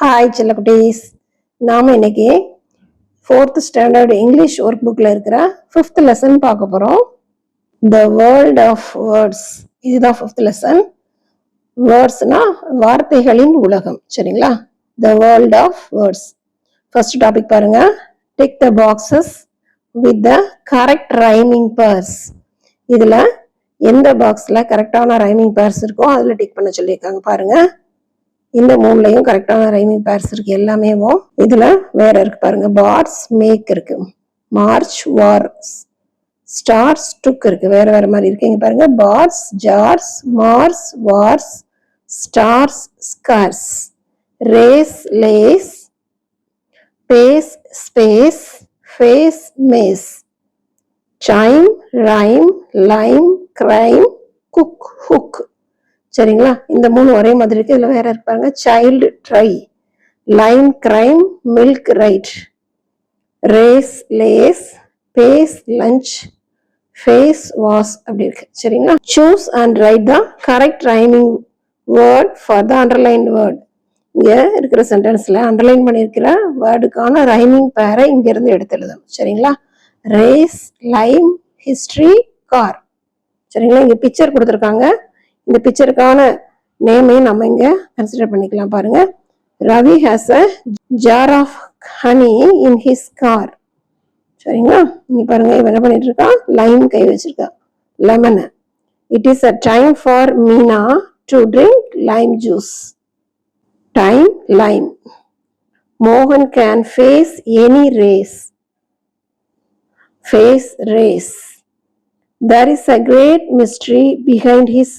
Hi செல்லக்குட்டீஸ். நாம் இன்னைக்கு 4th standard English work புக்கில் இருக்கிற 5th லெசன் பார்க்க போகிறோம். The world of words. இதுதான் 5th லெசன். வேர்ட்ஸ்னா வார்த்தைகளின் உலகம். சரிங்களா? The world of words. First topic பாருங்க. Tick the boxes with the correct rhyming pairs. இதில் எந்த பாக்ஸில் கரெக்டான ரைமிங் பேர்ஸ் இருக்கோ அதில் டிக் பண்ண சொல்லியிருக்காங்க பாருங்க. இந்த மூணுலையும் கரெக்டான ரைமிங் பேர்ஸ் இருக்கு எல்லாமே. இதுல வேற இருக்கு பாருங்க. பார்ஸ் மேக் இருக்கு, மார்ச் வார், ஸ்டார்ஸ் டுக் இருக்கு, வேற வேற மாதிரி இருக்கு. இங்க பாருங்க. Bars jars, Mars wars, stars scars, race lace, base space, face mace, time rhyme, lime crime, cook hook. சரிங்களா? இந்த மூணு ஒரே மாதிரி இருக்கு. இதுல வேற இருப்பாங்க. Child try, line crime, milk right, race lace, base lunch, face was அப்படி இருக்கு. சரிங்களா? Choose and write the correct rhyming word for the underlined word. இங்க இருக்கிற சென்டென்ஸ்ல அண்டர்லைன் பண்ணியிருக்கிற வேர்டுக்கான ரைமிங் பேரை இங்க இருந்து எடுத்து எழுதணும். சரிங்களா? Race, Lime, history, car. சரிங்களா? இங்க பிக்சர் கொடுத்துருக்காங்க. இந்த பிக்சருக்கான நேமையும் நம்ம இங்க கன்சிடர் பண்ணிக்கலாம் பாருங்க. Ravi has a jar of honey in his car. சரிங்களா? இங்க பாருங்க. இவன் என்ன பண்ணிட்டு இருக்கா? லைம் கை வச்சிருக்கா, lemon. It is a time for Meena to drink lime juice. Time lime. மோகன் can face any race. Face race. There is a great mystery behind his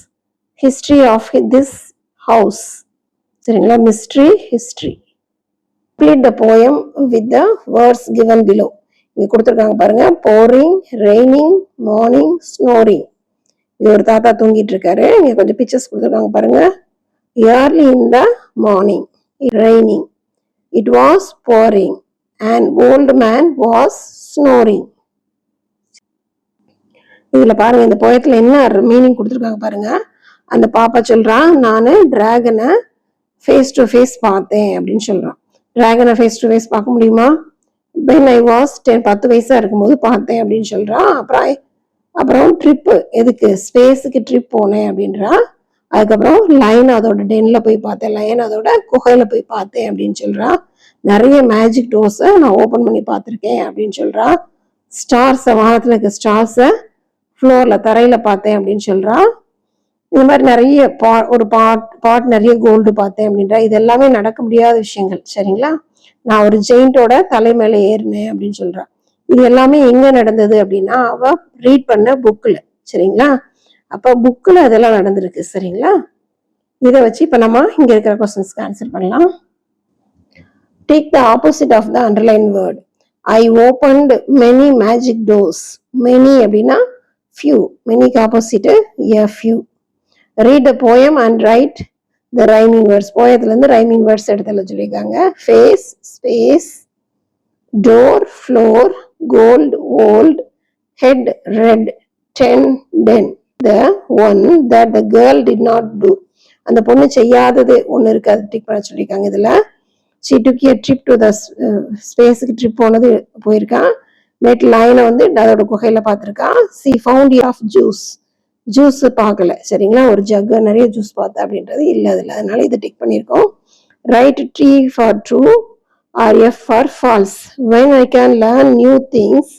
history of this house. சரிங்களா? Mystery, history. Complete the poem with the words given below. இங்க கொடுத்துருக்காங்க பாருங்க. pouring, raining, morning, snoring. இங்க ஒரு தாத்தா தூங்கிட்டு இருக்காரு. இங்க கொஞ்சம் பிக்சர்ஸ் கொடுத்துருக்காங்க பாருங்க. early in the morning, raining. It was pouring. An old man was snoring. இதுல பாருங்க. இந்த போயத்துல என்ன மீனிங் கொடுத்துருக்காங்க பாருங்க. அந்த பாப்பா சொல்றான், நானு டிராகனை ஃபேஸ் டு ஃபேஸ் பார்த்தேன் அப்படின்னு சொல்றான். டிராகனை ஃபேஸ் டு ஃபேஸ் பார்க்க முடியுமா? when I was 10 வயசா இருக்கும்போது பார்த்தேன் அப்படின்னு சொல்றான். அப்புறம் ட்ரிப்பு, எதுக்கு? ஸ்பேஸுக்கு ட்ரிப் போனேன் அப்படின்றான். அதுக்கப்புறம் லைன் அதோட டென்ல போய் பார்த்தேன், லைன் அதோட குகையில போய் பார்த்தேன் அப்படின்னு சொல்றான். நிறைய மேஜிக் டோர்ஸை நான் ஓபன் பண்ணி பார்த்துருக்கேன் அப்படின்னு சொல்றான். ஸ்டார்ஸை, வானத்துல இருக்க ஸ்டார்ஸை ஃப்ளோர்ல தரையில பார்த்தேன் அப்படின்னு சொல்றான். இந்த மாதிரி நிறைய ஒரு பாட் நிறைய கோல்டு பார்த்தேன் அப்படின்றா. இது எல்லாமே நடக்க முடியாத விஷயங்கள். சரிங்களா? நான் ஒரு ஜெயிண்டோட தலை மேல ஏறினேன் அப்படின்னு சொல்றான். இது எல்லாமே எங்க நடந்தது அப்படின்னா அவ ரீட் பண்ண புக்ல. சரிங்களா? அப்ப புக்ல அதெல்லாம் நடந்திருக்கு. சரிங்களா? இதை வச்சு இப்ப நம்ம இங்க இருக்கிற கொஸ்டின்ஸ்க்கு ஆன்சர் பண்ணலாம். Take the opposite of the underline word. I opened many magic doors. Many அப்படின்னா few. many opposite a few. Read the poem and write the rhyming words. போயத்துல இருந்து ரைமிங் வேர்ட்ஸ் எடுத்து சொல்லியிருக்காங்க. Face, space, door, floor, gold, old, head, red, 10, den. The one that the girl did not do. அந்த பொண்ணு செய்யாதது ஒண்ணு இருக்கு, அது tick பண்ண சொல்லியிருக்காங்க. இதுல she took a trip to the ஸ்பேஸுக்கு ட்ரிப் போனது போயிருக்கான். நெட் லைனை வந்து அதோட குகையில பார்த்துருக்கான். She found of juice. Juice பார்க்கல. சரிங்களா? ஒரு ஜக்கு நிறைய ஜூஸ் பார்த்தா அப்படின்றது இல்லை அதில். அதனால இதை டிக் பண்ணியிருக்கோம். Write T for true or F for false. When I can learn new things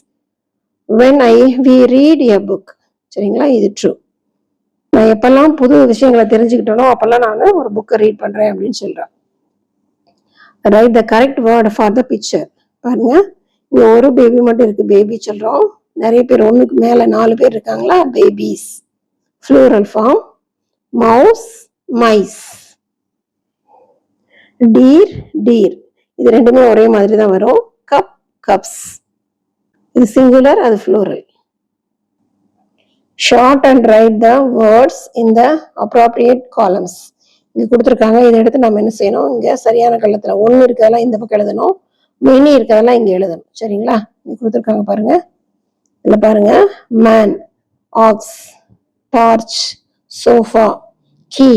when we read a book. சரிங்களா? இது ட்ரூ. நான் எப்பெல்லாம் புது விஷயங்களை தெரிஞ்சுக்கிட்டனோ அப்பெல்லாம் நான் ஒரு புக்கை ரீட் பண்றேன் அப்படின்னு சொல்றேன். Right the correct word for the picture. பாருங்க. இங்க ஒரு பேபி மட்டும் இருக்கு, பேபி சொல்றோம். நிறைய பேர், ஒண்ணுக்கு மேல 4 பேர் இருக்காங்களா, babies. Plural form. Mouse, mice. Deer, deer. இது ரெண்டுமே ஒரே மாதிரி தான் வரும். Cup, cups. இது சிங்குலர், அது plural. Sort and write the words in the appropriate columns. இங்க கொடுத்துருக்காங்க. இதை எடுத்து நம்ம என்ன செய்யணும்? இங்க சரியான கள்ளத்துல 1 இருக்கிறதெல்லாம் இந்த பக்கம் எழுதணும், மெனி இருக்கிறதெல்லாம் இங்க எழுதணும். சரிங்களா? இங்க கொடுத்துருக்காங்க பாருங்க. இதுல பாருங்க. Man, ox, torch, sofa, key,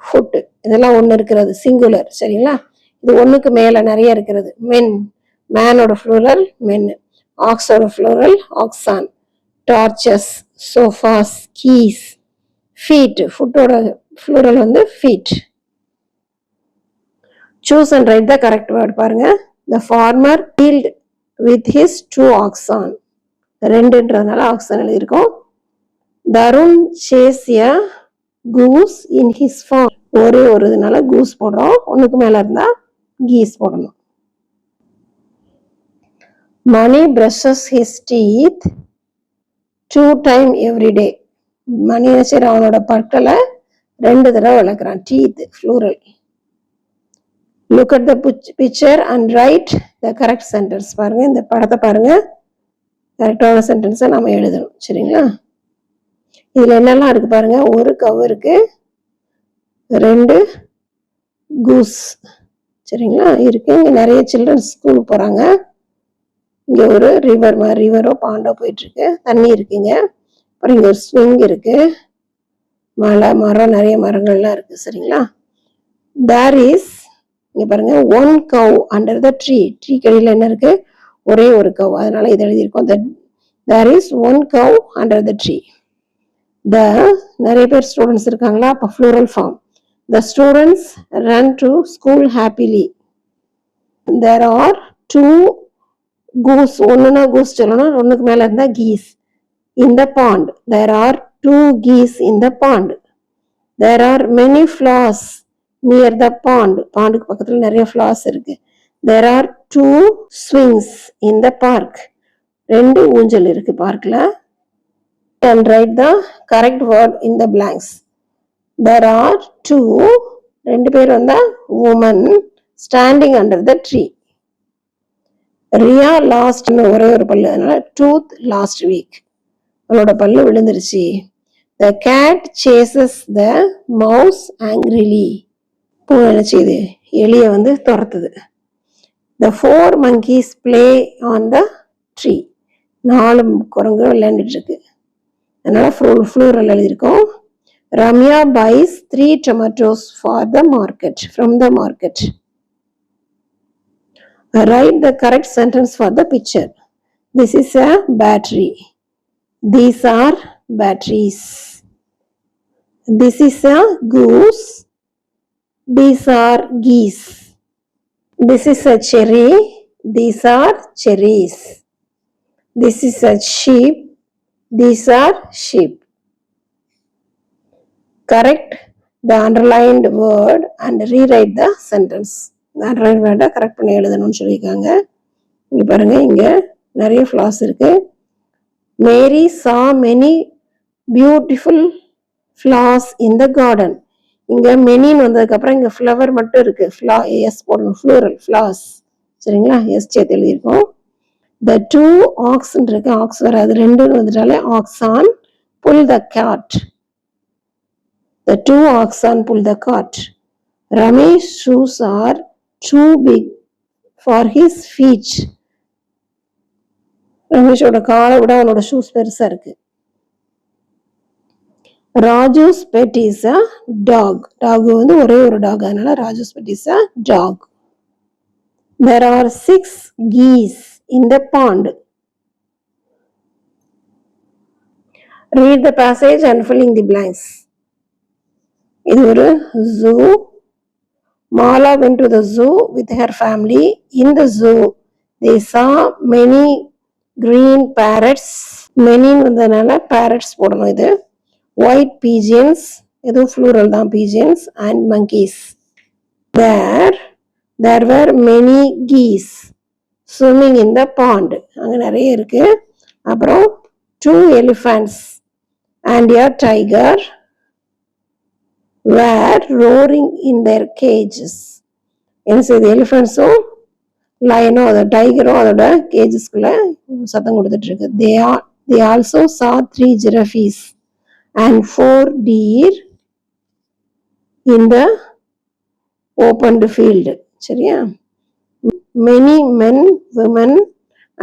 foot. இதெல்லாம் 1 இருக்கிறது சிங்குலர். சரிங்களா? இது ஒண்ணுக்கு மேல நிறைய இருக்கிறது. மென், மேனோட ஃப்ளூரல் மென், ஆக்ஸோட plural oxen, torches, sofas, keys, feet, ஃபுட்டோட ஃப்ளூரல் வந்து feet. Choose and write the correct word. பாருங்க. The farmer dealt with his 2 oxen. ரெண்டுன்றதுனால action எழுதியிருக்கோம். Tarun chased a goose in his farm. ஒரே ஒரு இதனால goose போடுறோம். ஒண்ணுக்கு மேல இருந்தா geese போடணும். Mani brushes his teeth 2 times every day. மணி சரி அவனோட பற்களை 2 தடவை விளக்குறான். Teeth plural. Look at the picture and write the correct sentence. பாருங்க, இந்த படத்தை பாருங்க, கரெக்டான சென்டென்ஸை நாம எழுதணும். சரிங்களா? இதுல என்னெல்லாம் இருக்கு பாருங்க. ஒரு கவ் இருக்கு, 2 கூஸ், சரிங்களா இருக்கு. இங்க நிறைய சில்ட்ரன் ஸ்கூலுக்கு போறாங்க. இங்க ஒரு ரிவரோ பாண்டோ போயிட்டு இருக்கு, தண்ணி இருக்குங்க. அப்புறம் இங்க ஒரு ஸ்விங் இருக்கு, மலை, மரம், நிறைய மரங்கள்லாம் இருக்கு. சரிங்களா? There is, இங்க பாருங்க, 1 cow under the tree. Tree கடியில என்ன இருக்கு? ஒரே ஒரு கவ். அதனால இது எழுதியிருக்கோம். There is 1 cow under the tree. நிறைய பேர் ஸ்டூடெண்ட்ஸ் இருக்காங்களா? அப்ப plural form. The students run to school happily. There are 2 goose. ஒண்ணுனா goose சொல்லணும், ஒண்ணுக்கு மேல இருந்தா geese. In the pond. There are 2 geese in the pond. There are many flowers near the pond. பாண்டுக்கு பக்கத்துல நிறைய flowers இருக்கு. There are 2 swings in the park. 2 ஊஞ்சல் இருக்கு பார்க்ல. And write the correct word in the blanks. There are 2 பேர் வந்தா women standing under the tree. Ria lost ஒரே ஒரு பல்லு, அதனால tooth last week. அவளோட பல்லு விழுந்துருச்சு. The cat chases the mouse angrily. பூனை என்ன செய்யுது? எலிய வந்து துரத்துது. The 4 monkeys play on the tree. 4 குரங்கு விளையாண்டுட்டு இருக்கு. அதனால ஃப்ளூரல் எழுதியிருக்கோம். Ramya buys 3 tomatoes for the market, from the market. Write the correct sentence for the picture. This is a battery. These are batteries. This is a goose. These are geese. This is a cherry. These are cherries. This is a sheep. These are sheep. Correct the underlined word and rewrite the sentence. The underlined word correct பண்ணி எழுதணும்னு சொல்லியிருக்காங்க. இங்க பாருங்க, இங்க நிறைய flowers இருக்கு. Mary saw many beautiful flowers in the garden. இங்க மெனின்னு வந்ததுக்கு அப்புறம் இங்க ஃப்ளவர் மட்டும் இருக்கு. எஸ் போடணும், ஃப்ளூரல் ஃப்ளவர்ஸ். சரிங்களா? எஸ் சேர்த்து எழுதியிருக்கோம். The 2 oxen இருக்கு, ஆக்ஸ் வராது, 2ன்னு வந்துட்டாலே oxen pull the cart. The 2 oxen pull the cart. Ramesh shoes are too big for his feet. ரமேஷோட காலை விட அவனோட ஷூஸ் பெருசா இருக்கு. Raju's pet is a dog. Dog வந்து ஒரே ஒரு டாக், அதனால Raju's pet is a dog. There are 6 geese in the pond. Read the passage and fill in the blanks. இது ஒரு zoo. Mala went to the zoo with her family. In the zoo, they saw many green parrots. Many வந்ததுனால parrots போடணும். இது white pigeons, இது plural தான், pigeons, and monkeys. There were many geese swimming in the pond. அங்க நிறைய இருக்கு. அப்புறம் 2 elephants and a tiger were roaring in their cages. என்ன செய்யுது? எலிஃபண்ட்ஸும் லயனும் அதோட டைகரும் அதோட கேஜஸ்குள்ள சத்தம் கொடுத்துட்டு இருக்கு. They also saw 3 giraffes and 4 deer in the opened field. சரியா? Many men, women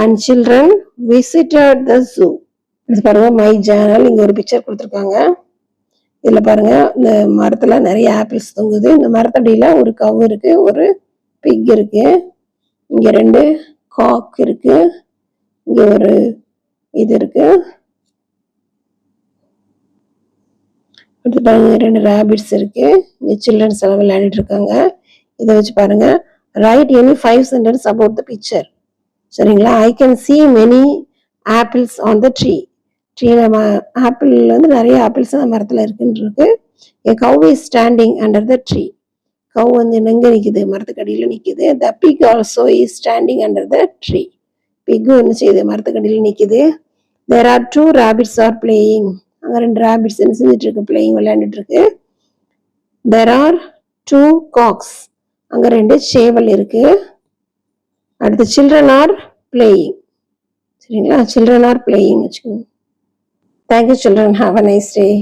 and children visited the zoo. இது பாருங்க, மை ஜேர்னல். இங்க ஒரு பிக்சர் கொடுத்துருக்காங்க. இதுல பாருங்க, இந்த மரத்துல நிறைய ஆப்பிள்ஸ் தொங்குது. இந்த மரத்தடியில ஒரு கவ் இருக்கு, ஒரு பிக் இருக்கு, இங்க 2 காக் இருக்கு, இங்க ஒரு இது இருக்கு. அடுத்து பாருங்க 2 ரேபிட்ஸ் இருக்கு. இங்க சில்ட்ரன்ஸ் எல்லாம் விளையாடிட்டு இருக்காங்க. இதை வச்சு பாருங்க, write any 5 sentence about the picture. சரிங்களா? I can see many apples on the tree. ட்ரீல ஆப்பிள் வந்து நிறைய ஆப்பிள்ஸ் அந்த மரத்துல இருக்குன்னு இருக்கு. A cow is standing under the tree. கவ் வந்து எங்க நிக்குது? மரத்துக்கு அடியில நிக்குது. The pig also is standing under the tree. பிக்கும் என்ன செய்யுது? மரத்துக்கு அடியில நிக்குது. There are 2 rabbits are playing. அங்க 2 rabbits என்ன செஞ்சுட்டு இருக்கு? playing, விளையாண்டுட்டு இருக்கு. There are 2 cocks. அங்க 2 சேவல் இருக்கு. அடுத்து children are playing. சரிங்களா? children are playing வச்சுக்கோங்க. Thank you children. Have a nice day.